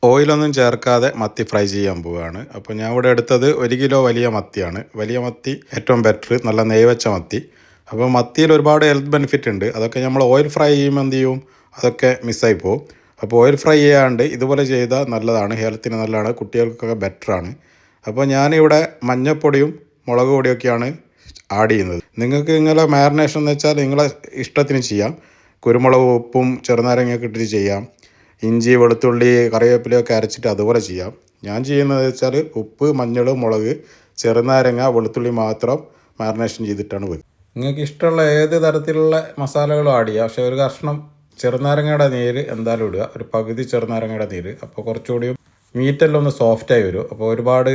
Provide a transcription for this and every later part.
ഓയിലൊന്നും ചേർക്കാതെ മത്തി ഫ്രൈ ചെയ്യാൻ പോവുകയാണ്. അപ്പോൾ ഞാൻ ഇവിടെ എടുത്തത് 1 കിലോ വലിയ മത്തിയാണ്. വലിയ മത്തി ഏറ്റവും ബെറ്റർ, നല്ല നെയ്യ് വെച്ച മത്തി. അപ്പോൾ മത്തിയിൽ ഒരുപാട് ഹെൽത്ത് ബെനിഫിറ്റ് ഉണ്ട്. അതൊക്കെ നമ്മൾ ഓയിൽ ഫ്രൈ ചെയ്യുമ്പോൾ എന്ത് ചെയ്യും, അതൊക്കെ മിസ്സായി പോകും. അപ്പോൾ ഓയിൽ ഫ്രൈ ചെയ്യാണ്ട് ഇതുപോലെ ചെയ്താൽ നല്ലതാണ്, ഹെൽത്തിന് നല്ലതാണ്, കുട്ടികൾക്കൊക്കെ ബെറ്ററാണ്. അപ്പോൾ ഞാനിവിടെ മഞ്ഞൾപ്പൊടിയും മുളക് പൊടിയൊക്കെയാണ് ആഡ് ചെയ്യുന്നത്. നിങ്ങൾക്ക് ഇങ്ങനെ മാരിനേഷൻ എന്ന് വെച്ചാൽ നിങ്ങളെ ഇഷ്ടത്തിന് ചെയ്യാം. കുരുമുളക്, ഉപ്പും ചെറുനാരങ്ങയൊക്കെ ഇട്ടിട്ട് ചെയ്യാം. ഇഞ്ചി, വെളുത്തുള്ളി, കറിവേപ്പിലയൊക്കെ അരച്ചിട്ട് അതുപോലെ ചെയ്യാം. ഞാൻ ചെയ്യുന്നത് വെച്ചാൽ ഉപ്പ്, മഞ്ഞൾ, മുളക്, ചെറുനാരങ്ങ, വെളുത്തുള്ളി മാത്രം മാരിനേഷൻ ചെയ്തിട്ടാണ് വെക്കുക. നിങ്ങൾക്ക് ഇഷ്ടമുള്ള ഏത് തരത്തിലുള്ള മസാലകളും ആഡ് ചെയ്യുക. പക്ഷേ ഒരു കഷ്ണം ചെറുനാരങ്ങയുടെ നീര് എന്തായാലും ഇടുക, ഒരു പകുതി ചെറുനാരങ്ങയുടെ നീര്. അപ്പോൾ കുറച്ചുകൂടിയും മീറ്റെല്ലാം ഒന്ന് സോഫ്റ്റായി വരും. അപ്പോൾ ഒരുപാട്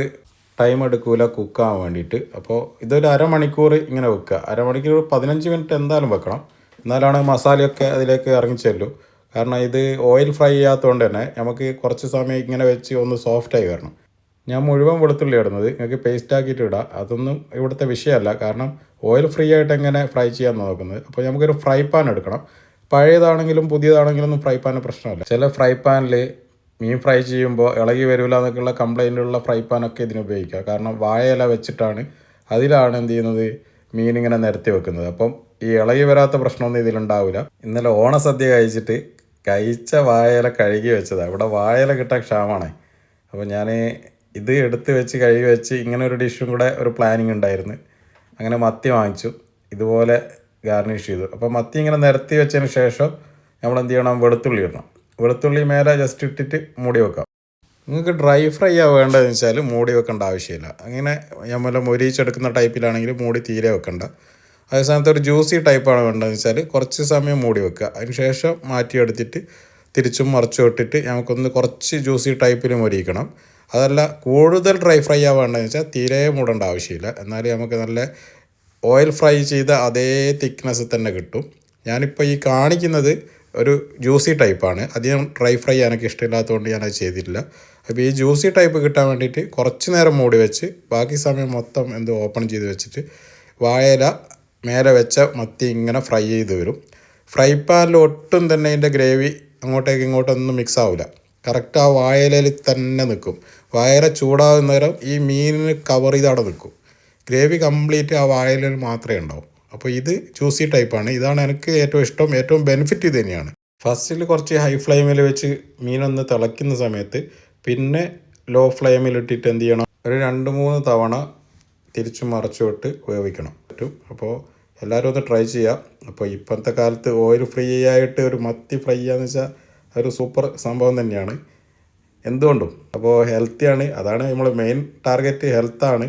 ടൈം എടുക്കില്ല കുക്കാകാൻ വേണ്ടിയിട്ട്. അപ്പോൾ ഇതൊരു അരമണിക്കൂർ ഇങ്ങനെ വെക്കുക. അരമണിക്കൂർ 15 മിനിറ്റ് എന്തായാലും വെക്കണം. എന്നാലാണ് മസാലയൊക്കെ അതിലേക്ക് ഇറങ്ങിച്ചെല്ലും. കാരണം ഇത് ഓയിൽ ഫ്രൈ ചെയ്യാത്തതുകൊണ്ട് തന്നെ നമുക്ക് കുറച്ച് സമയം ഇങ്ങനെ വെച്ച് ഒന്ന് സോഫ്റ്റായി വരണം. ഞാൻ മുഴുവൻ വെളുത്തുള്ളി ഇടുന്നത്, നിങ്ങൾക്ക് പേസ്റ്റ് ആക്കിയിട്ട് ഇടാം. അതൊന്നും ഇവിടുത്തെ വിഷയമല്ല. കാരണം ഓയിൽ ഫ്രീ ആയിട്ട് എങ്ങനെ ഫ്രൈ ചെയ്യാൻ നോക്കുന്നത്. അപ്പോൾ നമുക്കൊരു ഫ്രൈ പാൻ എടുക്കണം. പഴയതാണെങ്കിലും പുതിയതാണെങ്കിലും ഒന്നും ഫ്രൈ പാന് പ്രശ്നമല്ല. ചില ഫ്രൈ പാനിൽ മീൻ ഫ്രൈ ചെയ്യുമ്പോൾ ഇളകി വരില്ല എന്നൊക്കെയുള്ള കംപ്ലൈൻറ്റുള്ള ഫ്രൈ പാനൊക്കെ ഇതിന് ഉപയോഗിക്കുക. കാരണം വാഴയില വെച്ചിട്ടാണ് അതിലാണ് എന്ത് ചെയ്യുന്നത്, മീനിങ്ങനെ നിരത്തി വെക്കുന്നത്. അപ്പം ഈ ഇളകി വരാത്ത പ്രശ്നമൊന്നും ഇതിലുണ്ടാവില്ല. ഇന്നലെ ഓണസദ്യ കഴിച്ച വാഴയില കഴുകി വെച്ചതാണ്. ഇവിടെ വാഴയില കിട്ടാൻ ക്ഷാമമാണ്. അപ്പോൾ ഞാൻ ഇത് എടുത്ത് വെച്ച് കഴുകി വെച്ച് ഇങ്ങനെ ഒരു ഡിഷും കൂടെ ഒരു പ്ലാനിങ് ഉണ്ടായിരുന്നു. അങ്ങനെ മത്തി വാങ്ങിച്ചു, ഇതുപോലെ ഗാർണിഷ് ചെയ്തു. അപ്പോൾ മത്തി ഇങ്ങനെ നിരത്തി വെച്ചതിന് ശേഷം നമ്മൾ എന്ത് ചെയ്യണം, വെളുത്തുള്ളി ഇടണം. വെളുത്തുള്ളി മേലെ ജസ്റ്റ് ഇട്ടിട്ട് മൂടി വെക്കാം. നിങ്ങൾക്ക് ഡ്രൈ ഫ്രൈ വേണ്ടതെന്ന് വെച്ചാൽ മൂടി വെക്കേണ്ട ആവശ്യമില്ല. അങ്ങനെ നമ്മൾ മൊരിച്ചെടുക്കുന്ന ടൈപ്പിലാണെങ്കിൽ മൂടി തീരെ വെക്കണ്ട. അതേ സമയത്ത് ഒരു ജ്യൂസി ടൈപ്പാണ് വേണ്ടതെന്ന് വെച്ചാൽ കുറച്ച് സമയം മൂടി വെക്കുക. അതിന് ശേഷം മാറ്റിയെടുത്തിട്ട് തിരിച്ചും മറിച്ചും ഇട്ടിട്ട് നമുക്കൊന്ന് കുറച്ച് ജ്യൂസി ടൈപ്പിൽ മൊരിക്കണം. അതല്ല കൂടുതൽ ഡ്രൈ ഫ്രൈ വേണ്ടതെന്ന് വെച്ചാൽ തീരെ മൂടേണ്ട ആവശ്യമില്ല. എന്നാലും നമുക്ക് നല്ല ഓയിൽ ഫ്രൈ ചെയ്ത അതേ തിക്നെസ് തന്നെ കിട്ടും. ഞാനിപ്പോൾ ഈ കാണിക്കുന്നത് ഒരു ജ്യൂസി ടൈപ്പാണ്. അധികം ഡ്രൈ ഫ്രൈ എനിക്ക് ഇഷ്ടമില്ലാത്തതുകൊണ്ട് ഞാനത് ചെയ്തിട്ടില്ല. അപ്പോൾ ഈ ജ്യൂസി ടൈപ്പ് കിട്ടാൻ വേണ്ടിയിട്ട് കുറച്ച് നേരം മൂടി വെച്ച് ബാക്കി സമയം മൊത്തം ഓപ്പൺ ചെയ്ത് വെച്ചിട്ട് വാഴയില മേലെ വെച്ച മത്തി ഇങ്ങനെ ഫ്രൈ ചെയ്ത് വരും. ഫ്രൈ പാനിൽ ഒട്ടും തന്നെ അതിൻ്റെ ഗ്രേവി അങ്ങോട്ടേക്ക് ഇങ്ങോട്ടൊന്നും മിക്സ് ആവില്ല. കറക്റ്റ് ആ വാഴയിലയിൽ തന്നെ നിൽക്കും. വാഴയില ചൂടാകുന്ന നേരം ഈ മീനിന് കവർ ചെയ്ത് അവിടെ നിൽക്കും. ഗ്രേവി കംപ്ലീറ്റ് ആ വാഴയിലയിൽ മാത്രമേ ഉണ്ടാവും. അപ്പോൾ ഇത് ജ്യൂസി ടൈപ്പാണ്. ഇതാണ് എനിക്ക് ഏറ്റവും ഇഷ്ടം, ഏറ്റവും ബെനിഫിറ്റ് ഇത് തന്നെയാണ്. ഫസ്റ്റിൽ കുറച്ച് ഹൈ ഫ്ലെയിമിൽ വെച്ച് മീനൊന്ന് തിളയ്ക്കുന്ന സമയത്ത് പിന്നെ ലോ ഫ്ലെയിമിലിട്ടിട്ട് എന്ത് ചെയ്യണം, ഒരു 2-3 തവണ തിരിച്ചും മറിച്ചും ഇട്ട് വേവിക്കണം പറ്റും. അപ്പോൾ എല്ലാവരും ഒന്ന് ട്രൈ ചെയ്യുക. അപ്പോൾ ഇപ്പോഴത്തെ കാലത്ത് ഓയിൽ ഫ്രീ ആയിട്ട് ഒരു മത്തി ഫ്രൈ ചെയ്യാന്ന് വെച്ചാൽ ഒരു സൂപ്പർ സംഭവം തന്നെയാണ് എന്തുകൊണ്ടും. അപ്പോൾ ഹെൽത്തിയാണ്, അതാണ് നമ്മൾ മെയിൻ ടാർഗറ്റ്, ഹെൽത്താണ്.